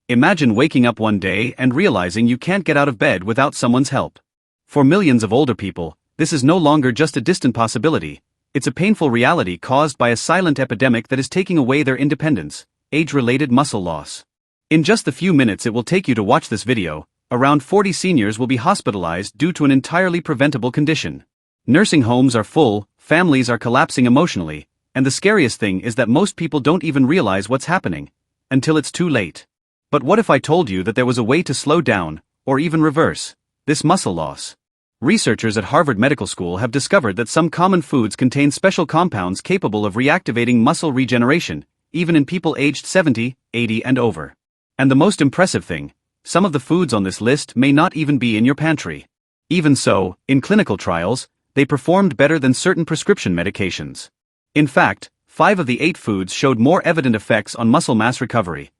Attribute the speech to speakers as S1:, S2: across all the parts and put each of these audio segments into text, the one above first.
S1: Imagine waking up one day and realizing you can't get out of bed without someone's help. For millions of older people, this is no longer just a distant possibility, it's a painful reality caused by a silent epidemic that is taking away their independence, age-related muscle loss. In just the few minutes it will take you to watch this video, around 40 seniors will be hospitalized due to an entirely preventable condition. Nursing homes are full, families are collapsing emotionally, and the scariest thing is that most people don't even realize what's happening, until it's too late. But what if I told you that there was a way to slow down, or even reverse, this muscle loss? Researchers at Harvard Medical School have discovered that some common foods contain special compounds capable of reactivating muscle regeneration, even in people aged 70, 80 and over. And the most impressive thing, some of the foods on this list may not even be in your pantry. Even so, in clinical trials, they performed better than certain prescription medications. In fact, 5 of the 8 foods showed more evident effects on muscle mass recovery,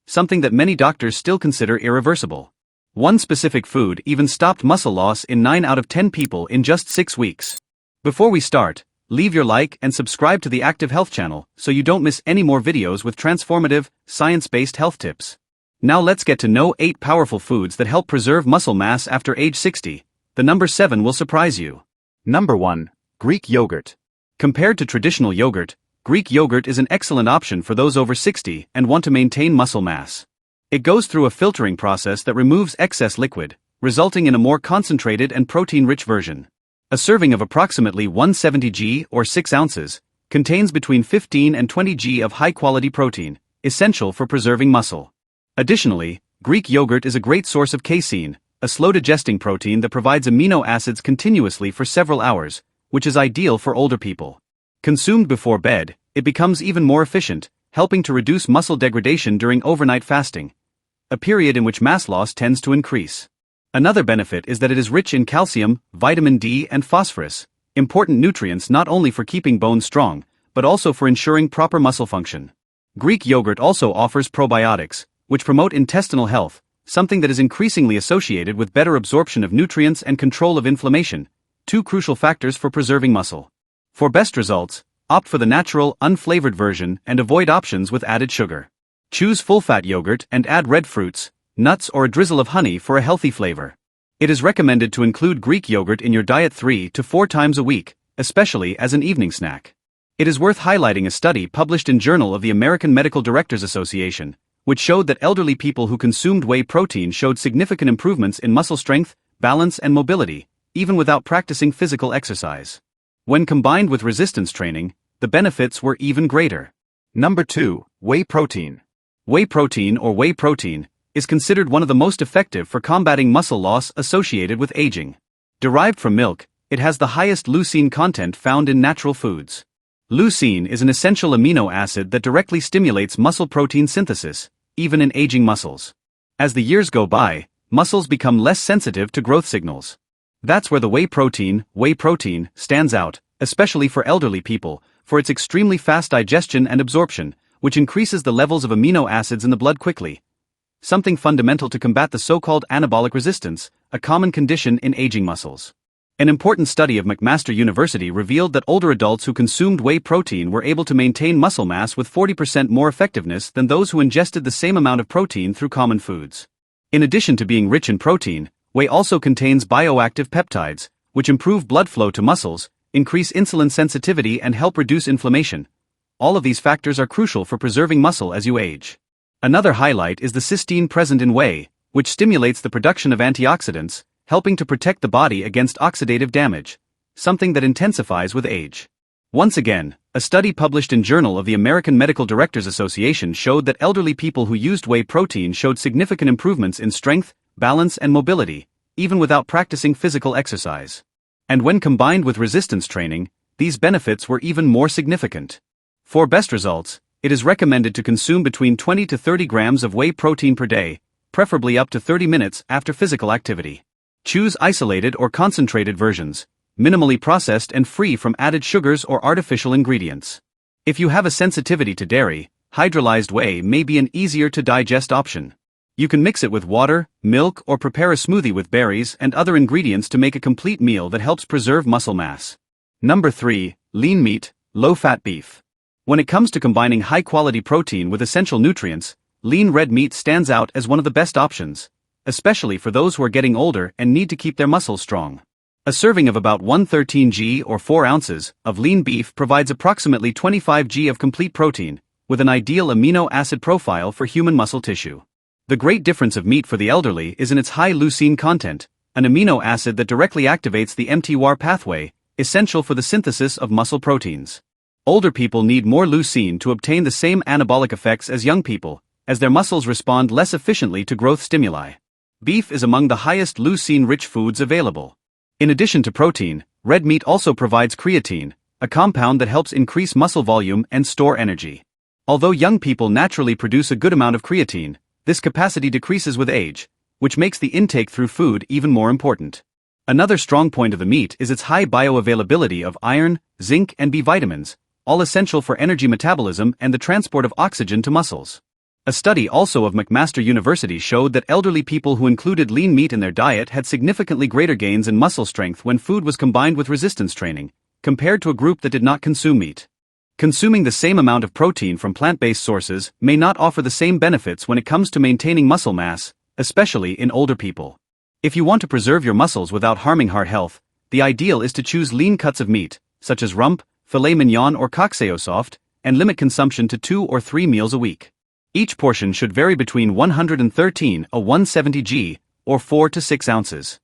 S1: something that many doctors still consider irreversible. One specific food even stopped muscle loss in 9 out of 10 people in just 6 weeks. Before we start, leave your like and subscribe to the Active Health channel so you don't miss any more videos with transformative, science-based health tips. Now let's get to know 8 powerful foods that help preserve muscle mass after age 60. The number 7 will surprise you. Number 1. Greek yogurt. Compared to traditional yogurt, Greek yogurt is an excellent option for those over 60 and want to maintain muscle mass. It goes through a filtering process that removes excess liquid, resulting in a more concentrated and protein-rich version. A serving of approximately 170 g or 6 ounces contains between 15 and 20 g of high-quality protein, essential for preserving muscle. Additionally, Greek yogurt is a great source of casein, a slow-digesting protein that provides amino acids continuously for several hours, which is ideal for older people. Consumed before bed, it becomes even more efficient, helping to reduce muscle degradation during overnight fasting, a period in which mass loss tends to increase. Another benefit is that it is rich in calcium, vitamin D and phosphorus, important nutrients not only for keeping bones strong, but also for ensuring proper muscle function. Greek yogurt also offers probiotics, which promote intestinal health, something that is increasingly associated with better absorption of nutrients and control of inflammation, 2 crucial factors for preserving muscle. For best results, opt for the natural, unflavored version and avoid options with added sugar. Choose full-fat yogurt and add red fruits, nuts or a drizzle of honey for a healthy flavor. It is recommended to include Greek yogurt in your diet 3 to 4 times a week, especially as an evening snack. It is worth highlighting a study published in Journal of the American Medical Directors Association, which showed that elderly people who consumed whey protein showed significant improvements in muscle strength, balance and mobility, even without practicing physical exercise. When combined with resistance training, the benefits were even greater. Number 2. Whey protein. Whey protein or whey protein is considered one of the most effective for combating muscle loss associated with aging. Derived from milk, it has the highest leucine content found in natural foods. Leucine is an essential amino acid that directly stimulates muscle protein synthesis, even in aging muscles. As the years go by, muscles become less sensitive to growth signals. That's where the whey protein stands out, especially for elderly people, for its extremely fast digestion and absorption, which increases the levels of amino acids in the blood quickly. Something fundamental to combat the so-called anabolic resistance, a common condition in aging muscles. An important study of McMaster University revealed that older adults who consumed whey protein were able to maintain muscle mass with 40% more effectiveness than those who ingested the same amount of protein through common foods. In addition to being rich in protein, whey also contains bioactive peptides, which improve blood flow to muscles, increase insulin sensitivity and help reduce inflammation. All of these factors are crucial for preserving muscle as you age. Another highlight is the cysteine present in whey, which stimulates the production of antioxidants, helping to protect the body against oxidative damage, something that intensifies with age. Once again, a study published in Journal of the American Medical Directors Association showed that elderly people who used whey protein showed significant improvements in strength, balance and mobility, even without practicing physical exercise. And when combined with resistance training, these benefits were even more significant. For best results, it is recommended to consume between 20 to 30 grams of whey protein per day, preferably up to 30 minutes after physical activity. Choose isolated or concentrated versions, minimally processed and free from added sugars or artificial ingredients. If you have a sensitivity to dairy, hydrolyzed whey may be an easier to digest option. You can mix it with water, milk or prepare a smoothie with berries and other ingredients to make a complete meal that helps preserve muscle mass. Number 3. Lean meat, low-fat beef. When it comes to combining high-quality protein with essential nutrients, lean red meat stands out as one of the best options, especially for those who are getting older and need to keep their muscles strong. A serving of about 113 g or 4 ounces of lean beef provides approximately 25 g of complete protein, with an ideal amino acid profile for human muscle tissue. The great difference of meat for the elderly is in its high leucine content, an amino acid that directly activates the mTOR pathway, essential for the synthesis of muscle proteins. Older people need more leucine to obtain the same anabolic effects as young people, as their muscles respond less efficiently to growth stimuli. Beef is among the highest leucine-rich foods available. In addition to protein, red meat also provides creatine, a compound that helps increase muscle volume and store energy. Although young people naturally produce a good amount of creatine, this capacity decreases with age, which makes the intake through food even more important. Another strong point of the meat is its high bioavailability of iron, zinc, and B vitamins, all essential for energy metabolism and the transport of oxygen to muscles. A study also of McMaster University showed that elderly people who included lean meat in their diet had significantly greater gains in muscle strength when food was combined with resistance training, compared to a group that did not consume meat. Consuming the same amount of protein from plant-based sources may not offer the same benefits when it comes to maintaining muscle mass, especially in older people. If you want to preserve your muscles without harming heart health, the ideal is to choose lean cuts of meat, such as rump, filet mignon or coxswain, and limit consumption to 2 or 3 meals a week. Each portion should vary between 113 to 170 g, or 4 to 6 ounces.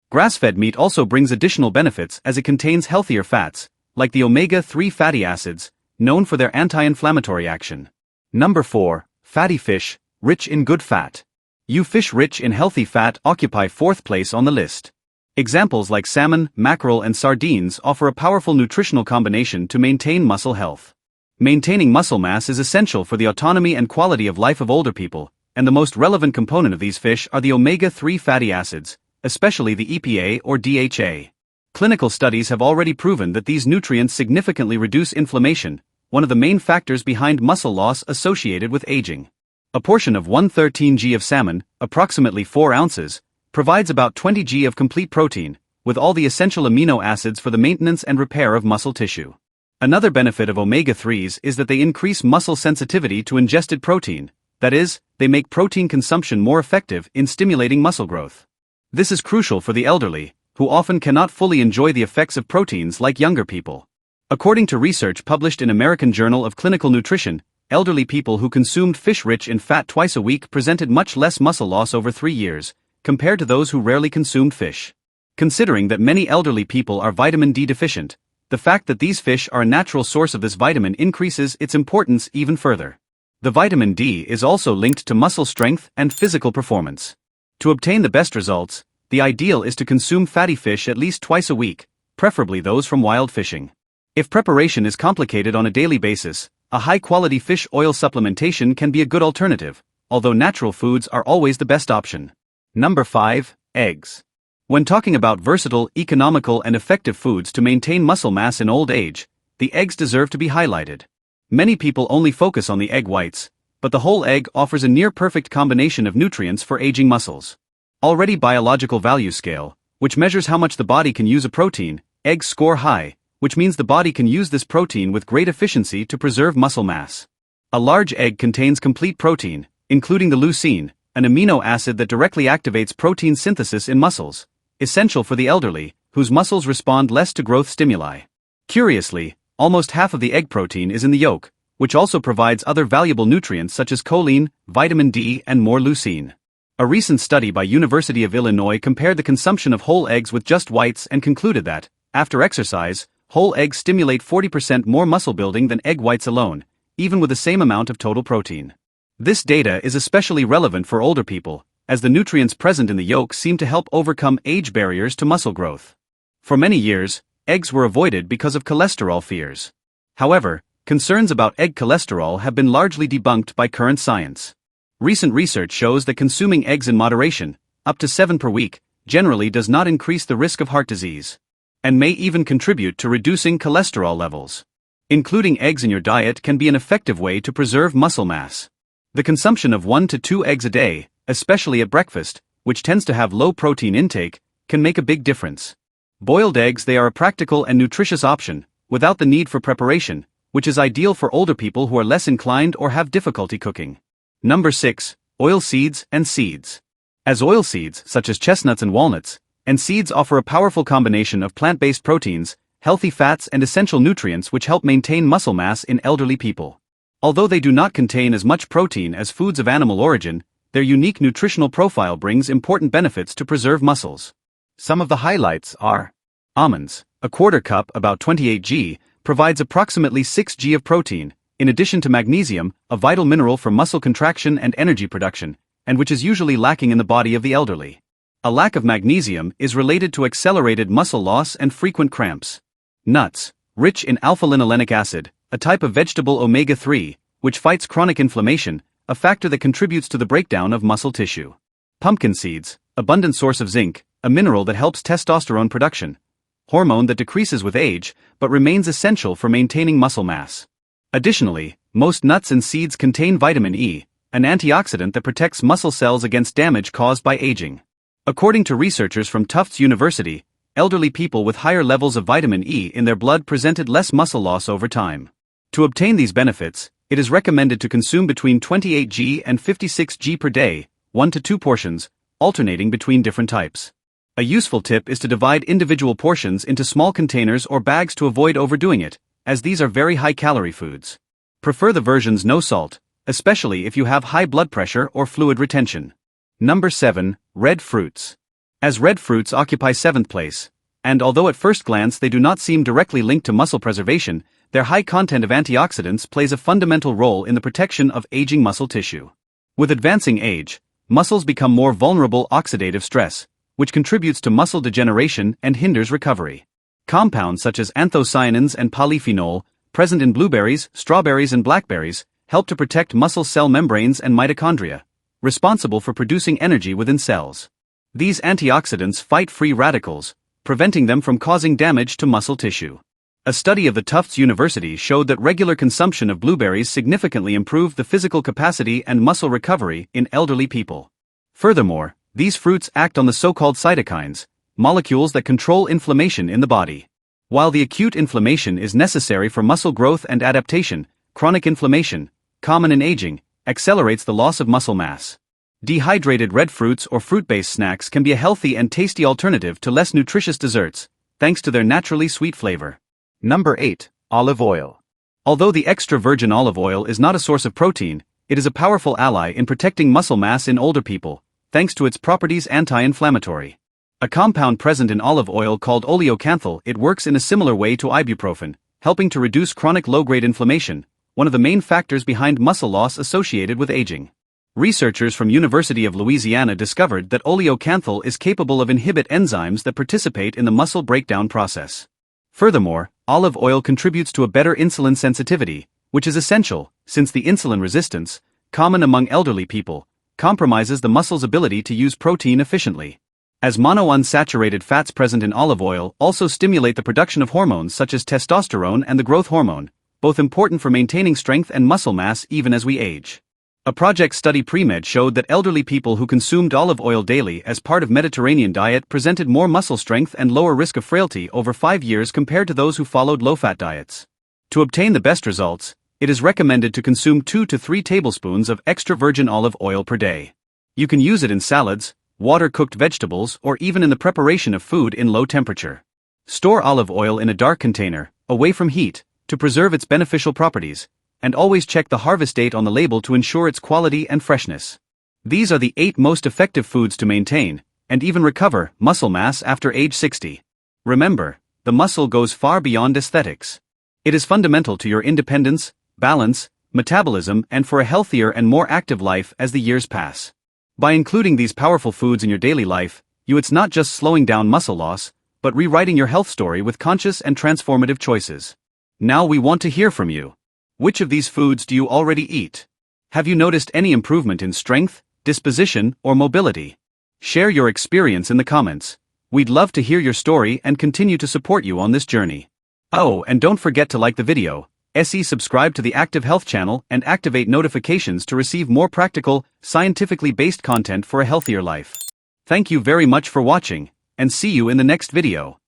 S1: Grass-fed meat also brings additional benefits as it contains healthier fats, like the omega-3 fatty acids, known for their anti-inflammatory action. Number 4. Fatty fish, rich in good fat. Fish rich in healthy fat occupy 4th place on the list. Examples like salmon, mackerel, and sardines offer a powerful nutritional combination to maintain muscle health. Maintaining muscle mass is essential for the autonomy and quality of life of older people, and the most relevant component of these fish are the omega-3 fatty acids, especially the EPA or DHA. Clinical studies have already proven that these nutrients significantly reduce inflammation, one of the main factors behind muscle loss associated with aging. A portion of 113 g of salmon, approximately 4 ounces, provides about 20 g of complete protein, with all the essential amino acids for the maintenance and repair of muscle tissue. Another benefit of omega-3s is that they increase muscle sensitivity to ingested protein, that is, they make protein consumption more effective in stimulating muscle growth. This is crucial for the elderly, who often cannot fully enjoy the effects of proteins like younger people. According to research published in American Journal of Clinical Nutrition, elderly people who consumed fish rich in fat twice a week presented much less muscle loss over 3 years, compared to those who rarely consumed fish. Considering that many elderly people are vitamin D deficient, the fact that these fish are a natural source of this vitamin increases its importance even further. The vitamin D is also linked to muscle strength and physical performance. To obtain the best results, the ideal is to consume fatty fish at least twice a week, preferably those from wild fishing. If preparation is complicated on a daily basis, a high-quality fish oil supplementation can be a good alternative, although natural foods are always the best option. Number 5. Eggs. When talking about versatile, economical, and effective foods to maintain muscle mass in old age, the eggs deserve to be highlighted. Many people only focus on the egg whites, but the whole egg offers a near-perfect combination of nutrients for aging muscles. Already biological value scale, which measures how much the body can use a protein, eggs score high, which means the body can use this protein with great efficiency to preserve muscle mass. A large egg contains complete protein, including the leucine, an amino acid that directly activates protein synthesis in muscles, essential for the elderly, whose muscles respond less to growth stimuli. Curiously, almost half of the egg protein is in the yolk, which also provides other valuable nutrients such as choline, vitamin D, and more leucine. A recent study by University of Illinois compared the consumption of whole eggs with just whites and concluded that, after exercise, whole eggs stimulate 40% more muscle building than egg whites alone, even with the same amount of total protein. This data is especially relevant for older people, as the nutrients present in the yolk seem to help overcome age barriers to muscle growth. For many years, eggs were avoided because of cholesterol fears. However, concerns about egg cholesterol have been largely debunked by current science. Recent research shows that consuming eggs in moderation, up to 7 per week, generally does not increase the risk of heart disease, and may even contribute to reducing cholesterol levels. Including eggs in your diet can be an effective way to preserve muscle mass. The consumption of 1 to 2 eggs a day, especially at breakfast, which tends to have low protein intake, can make a big difference. Boiled eggs, they are a practical and nutritious option, without the need for preparation, which is ideal for older people who are less inclined or have difficulty cooking. Number 6. Oil seeds and seeds. As oil seeds, such as chestnuts and walnuts, and seeds offer a powerful combination of plant-based proteins, healthy fats and essential nutrients which help maintain muscle mass in elderly people. Although they do not contain as much protein as foods of animal origin, their unique nutritional profile brings important benefits to preserve muscles. Some of the highlights are: almonds. A quarter cup, about 28 g, provides approximately 6 g of protein, in addition to magnesium, a vital mineral for muscle contraction and energy production, and which is usually lacking in the body of the elderly. A lack of magnesium is related to accelerated muscle loss and frequent cramps. Nuts. Rich in alpha-linolenic acid, a type of vegetable omega-3, which fights chronic inflammation, a factor that contributes to the breakdown of muscle tissue. Pumpkin seeds. Abundant source of zinc, a mineral that helps testosterone production, hormone that decreases with age, but remains essential for maintaining muscle mass. Additionally, most nuts and seeds contain vitamin E, an antioxidant that protects muscle cells against damage caused by aging. According to researchers from Tufts University, elderly people with higher levels of vitamin E in their blood presented less muscle loss over time. To obtain these benefits, it is recommended to consume between 28 g and 56 g per day, 1 to 2 portions, alternating between different types. A useful tip is to divide individual portions into small containers or bags to avoid overdoing it, as these are very high-calorie foods. Prefer the versions no salt, especially if you have high blood pressure or fluid retention. Number 7. Red fruits. As red fruits occupy 7th place, and although at first glance they do not seem directly linked to muscle preservation, their high content of antioxidants plays a fundamental role in the protection of aging muscle tissue. With advancing age, muscles become more vulnerable to oxidative stress, which contributes to muscle degeneration and hinders recovery. Compounds such as anthocyanins and polyphenol, present in blueberries, strawberries and blackberries, help to protect muscle cell membranes and mitochondria, responsible for producing energy within cells. These antioxidants fight free radicals, preventing them from causing damage to muscle tissue. A study of the Tufts University showed that regular consumption of blueberries significantly improved the physical capacity and muscle recovery in elderly people. Furthermore, these fruits act on the so-called cytokines, molecules that control inflammation in the body. While the acute inflammation is necessary for muscle growth and adaptation, chronic inflammation, common in aging, accelerates the loss of muscle mass. Dehydrated red fruits or fruit-based snacks can be a healthy and tasty alternative to less nutritious desserts, thanks to their naturally sweet flavor. Number 8. Olive oil. Although the extra virgin olive oil is not a source of protein, it is a powerful ally in protecting muscle mass in older people, thanks to its properties anti-inflammatory. A compound present in olive oil called oleocanthal, it works in a similar way to ibuprofen, helping to reduce chronic low-grade inflammation, one of the main factors behind muscle loss associated with aging. Researchers from University of Louisiana discovered that oleocanthal is capable of inhibit enzymes that participate in the muscle breakdown process. Furthermore, olive oil contributes to a better insulin sensitivity, which is essential, since the insulin resistance, common among elderly people, compromises the muscle's ability to use protein efficiently. As monounsaturated fats present in olive oil also stimulate the production of hormones such as testosterone and the growth hormone, both important for maintaining strength and muscle mass even as we age. A project study pre-med showed that elderly people who consumed olive oil daily as part of Mediterranean diet presented more muscle strength and lower risk of frailty over 5 years compared to those who followed low-fat diets. To obtain the best results, it is recommended to consume 2 to 3 tablespoons of extra virgin olive oil per day. You can use it in salads, water-cooked vegetables, or even in the preparation of food in low temperature. Store olive oil in a dark container, away from heat, to preserve its beneficial properties, and always check the harvest date on the label to ensure its quality and freshness. These are the 8 most effective foods to maintain, and even recover, muscle mass after age 60. Remember, the muscle goes far beyond aesthetics. It is fundamental to your independence, balance, metabolism, and for a healthier and more active life as the years pass. By including these powerful foods in your daily life, it's not just slowing down muscle loss, but rewriting your health story with conscious and transformative choices. Now we want to hear from you. Which of these foods do you already eat? Have you noticed any improvement in strength, disposition, or mobility? Share your experience in the comments. We'd love to hear your story and continue to support you on this journey. Oh, and don't forget to like the video, subscribe to the Active Health channel and activate notifications to receive more practical, scientifically based content for a healthier life. Thank you very much for watching, and see you in the next video.